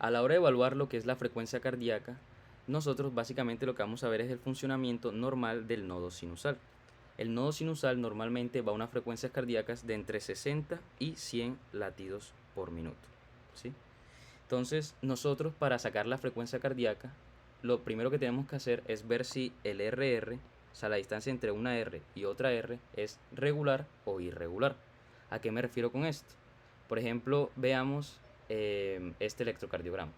A la hora de evaluar lo que es la frecuencia cardíaca, nosotros básicamente lo que vamos a ver es el funcionamiento normal del nodo sinusal. El nodo sinusal normalmente va a unas frecuencias cardíacas de entre 60 y 100 latidos por minuto, ¿sí? Entonces, nosotros para sacar la frecuencia cardíaca, lo primero que tenemos que hacer es ver si el RR, o sea, la distancia entre una R y otra R, es regular o irregular. ¿A qué me refiero con esto? Por ejemplo, veamos este electrocardiograma.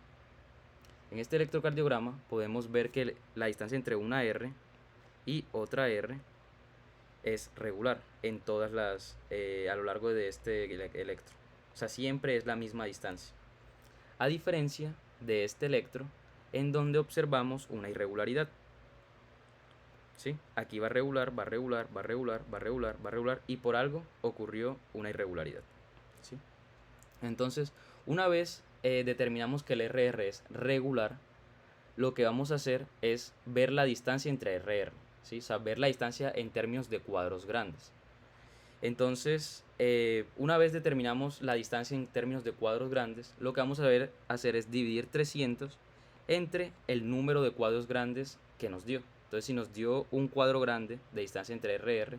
En este electrocardiograma podemos ver que la distancia entre una R y otra R es regular en todas las a lo largo de este electro. O sea, siempre es la misma distancia. A diferencia de este electro, en donde observamos una irregularidad. ¿Sí? Aquí va regular, va regular, va regular, va regular, va regular, y por algo ocurrió una irregularidad. ¿Sí? Entonces, una vez determinamos que el RR es regular, lo que vamos a hacer es ver la distancia entre RR, ¿sí? O sea, ver la distancia en términos de cuadros grandes. Entonces, una vez determinamos la distancia en términos de cuadros grandes, lo que vamos a hacer es dividir 300 entre el número de cuadros grandes que nos dio. Entonces, si nos dio un cuadro grande de distancia entre RR,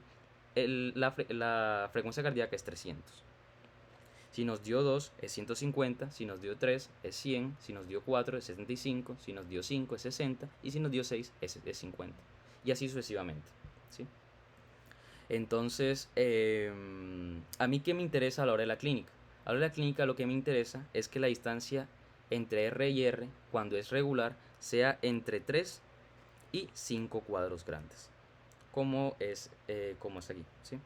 la frecuencia cardíaca es 300. Si nos dio 2 es 150, si nos dio 3 es 100, si nos dio 4 es 75, si nos dio 5 es 60 y si nos dio 6 es 50. Y así sucesivamente, ¿sí? Entonces, ¿a mí qué me interesa a la hora de la clínica? A la hora de la clínica lo que me interesa es que la distancia entre R y R, cuando es regular, sea entre 3 y 5 cuadros grandes, como es aquí, ¿sí?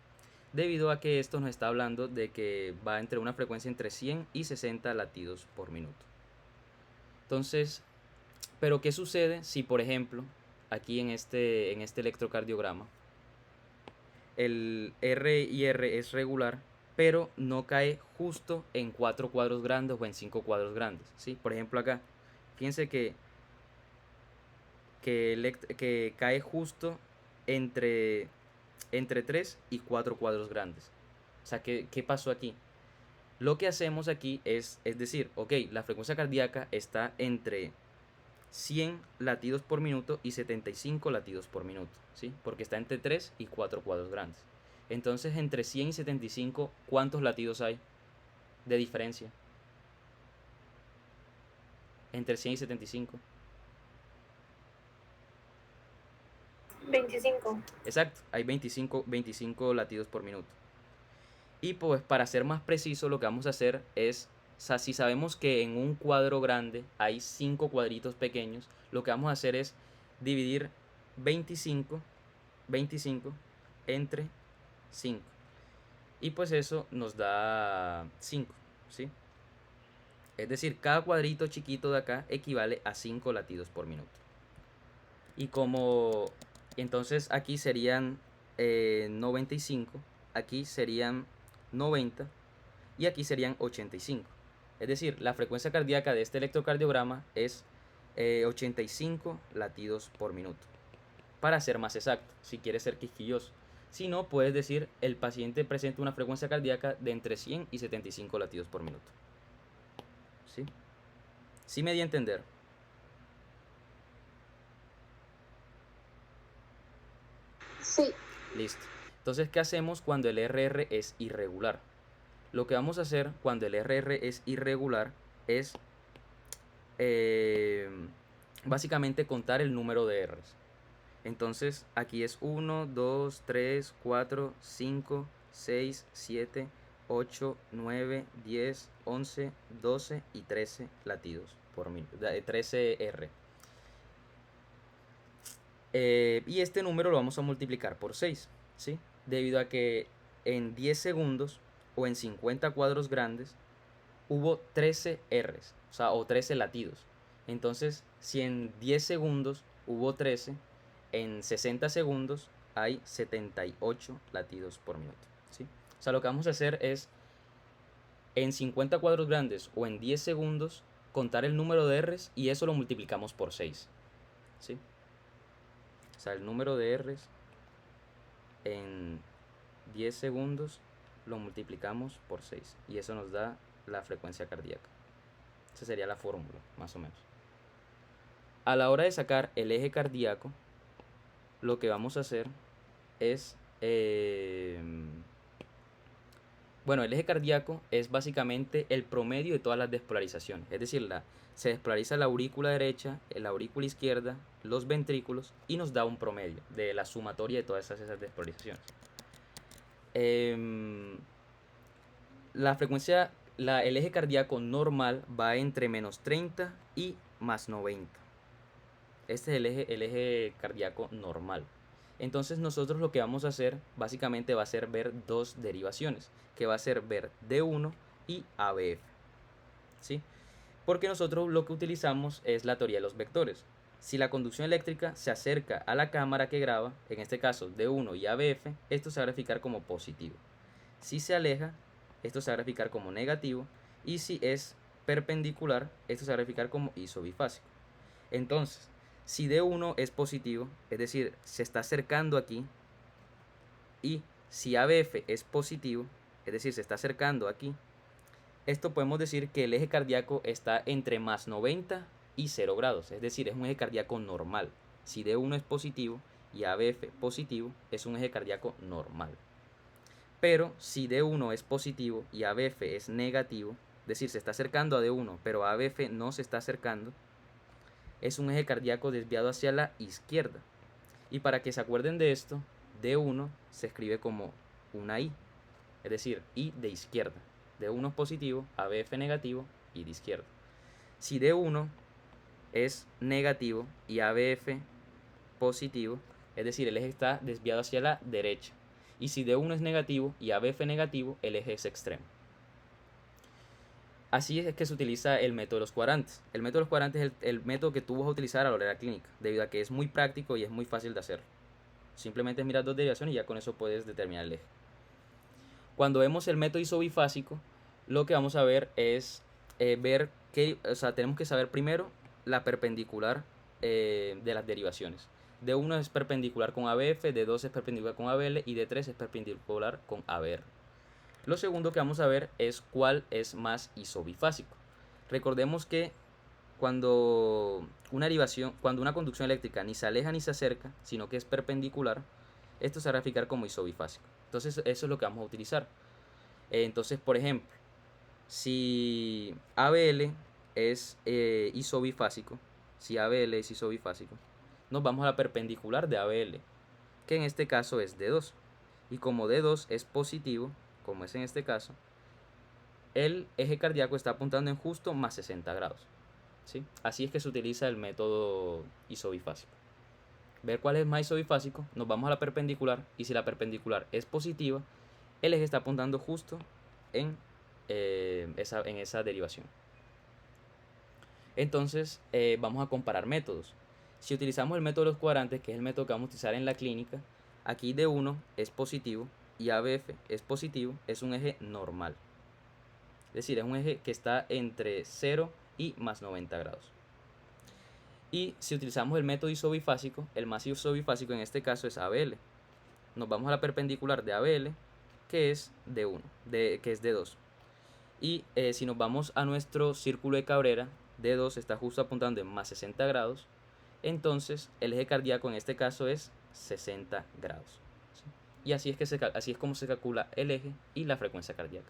Debido a que esto nos está hablando de que va entre una frecuencia entre 100 y 60 latidos por minuto. Entonces, ¿pero qué sucede si, por ejemplo, aquí en este electrocardiograma, el R y R es regular, pero no cae justo en 4 cuadros grandes o en 5 cuadros grandes, ¿sí? Por ejemplo acá, fíjense que cae justo entre, entre 3 y 4 cuadros grandes. O sea, ¿qué pasó aquí? Lo que hacemos aquí es decir, ok, la frecuencia cardíaca está entre 100 latidos por minuto y 75 latidos por minuto, ¿sí? Porque está entre 3 y 4 cuadros grandes. Entonces, entre 100 y 75, ¿cuántos latidos hay de diferencia? Entre 100 y 75. 25. Exacto, hay 25 latidos por minuto. Y pues para ser más preciso, lo que vamos a hacer es, o sea, si sabemos que en un cuadro grande hay 5 cuadritos pequeños, lo que vamos a hacer es dividir 25 entre 5. Y pues eso nos da 5, ¿sí? Es decir, cada cuadrito chiquito de acá equivale a 5 latidos por minuto. Y como entonces aquí serían 95, aquí serían 90 y aquí serían 85. Es decir, la frecuencia cardíaca de este electrocardiograma es 85 latidos por minuto. Para ser más exacto, si quieres ser quisquilloso. Si no, puedes decir el paciente presenta una frecuencia cardíaca de entre 100 y 75 latidos por minuto. ¿Sí? ¿Sí me di a entender? Sí. Listo. Entonces, ¿qué hacemos cuando el RR es irregular? Lo que vamos a hacer cuando el RR es irregular es eh, básicamente contar el número de R's. Entonces aquí es 1, 2, 3, 4, 5, 6, 7, 8, 9, 10, 11, 12 y 13 latidos por minuto. 13 R. Y este número lo vamos a multiplicar por 6, ¿sí? Debido a que en 10 segundos o en 50 cuadros grandes hubo 13 Rs, o sea, o 13 latidos. Entonces, si en 10 segundos hubo 13, en 60 segundos hay 78 latidos por minuto, ¿sí? O sea, lo que vamos a hacer es, en 50 cuadros grandes o en 10 segundos, contar el número de Rs y eso lo multiplicamos por 6, ¿sí? O sea, el número de Rs en 10 segundos lo multiplicamos por 6 y eso nos da la frecuencia cardíaca. Esa sería la fórmula, más o menos. A la hora de sacar el eje cardíaco, lo que vamos a hacer es... bueno, el eje cardíaco es básicamente el promedio de todas las despolarizaciones. Es decir, se despolariza la aurícula derecha, la aurícula izquierda, los ventrículos y nos da un promedio de la sumatoria de todas esas despolarizaciones. La frecuencia, el eje cardíaco normal va entre menos 30 y más 90. Este es el eje cardíaco normal. Entonces nosotros lo que vamos a hacer básicamente va a ser ver dos derivaciones, que va a ser ver D1 y ABF, ¿sí? Porque nosotros lo que utilizamos es la teoría de los vectores. Si la conducción eléctrica se acerca a la cámara que graba, en este caso D1 y ABF, esto se va a graficar como positivo. Si se aleja, esto se va a graficar como negativo, y si es perpendicular, esto se va a graficar como isobifásico. Entonces, si D1 es positivo, es decir, se está acercando aquí, y si ABF es positivo, es decir, se está acercando aquí, esto podemos decir que el eje cardíaco está entre más 90 y 0 grados, es decir, es un eje cardíaco normal. Si D1 es positivo y ABF positivo, es un eje cardíaco normal. Pero si D1 es positivo y ABF es negativo, es decir, se está acercando a D1, pero ABF no se está acercando, es un eje cardíaco desviado hacia la izquierda. Y para que se acuerden de esto, D1 se escribe como una I, es decir, I de izquierda. D1 es positivo, ABF negativo, I de izquierda. Si D1 es negativo y ABF positivo, es decir, el eje está desviado hacia la derecha. Y si D1 es negativo y ABF negativo, el eje es extremo. Así es que se utiliza el método de los cuadrantes. El método de los cuadrantes es el método que tú vas a utilizar a la hora de la clínica, debido a que es muy práctico y es muy fácil de hacer. Simplemente es mirar dos derivaciones y ya con eso puedes determinar el eje. Cuando vemos el método isobifásico, lo que vamos a ver es tenemos que saber primero la perpendicular de las derivaciones. D1 es perpendicular con ABF, D2 es perpendicular con ABL y D3 es perpendicular con ABR. Lo segundo que vamos a ver es cuál es más isobifásico. Recordemos que cuando una conducción eléctrica ni se aleja ni se acerca, sino que es perpendicular, esto se va a graficar como isobifásico. Entonces eso es lo que vamos a utilizar. Entonces, por ejemplo, si ABL es isobifásico, nos vamos a la perpendicular de ABL, que en este caso es D2. Y como D2 es positivo, como es en este caso, el eje cardíaco está apuntando en justo más 60 grados. ¿Sí? Así es que se utiliza el método isobifásico. Ver cuál es más isobifásico, nos vamos a la perpendicular, y si la perpendicular es positiva, el eje está apuntando justo en esa derivación. Entonces vamos a comparar métodos. Si utilizamos el método de los cuadrantes, que es el método que vamos a utilizar en la clínica, aquí D1 es positivo y ABF es positivo, es un eje normal. Es decir, es un eje que está entre 0 y más 90 grados. Y si utilizamos el método isobifásico, el más isobifásico en este caso es ABL. Nos vamos a la perpendicular de ABL, que es D1, que es D2. Y si nos vamos a nuestro círculo de Cabrera, D2 está justo apuntando en más 60 grados. Entonces el eje cardíaco en este caso es 60 grados. ¿Sí? Y así es como se calcula el eje y la frecuencia cardíaca.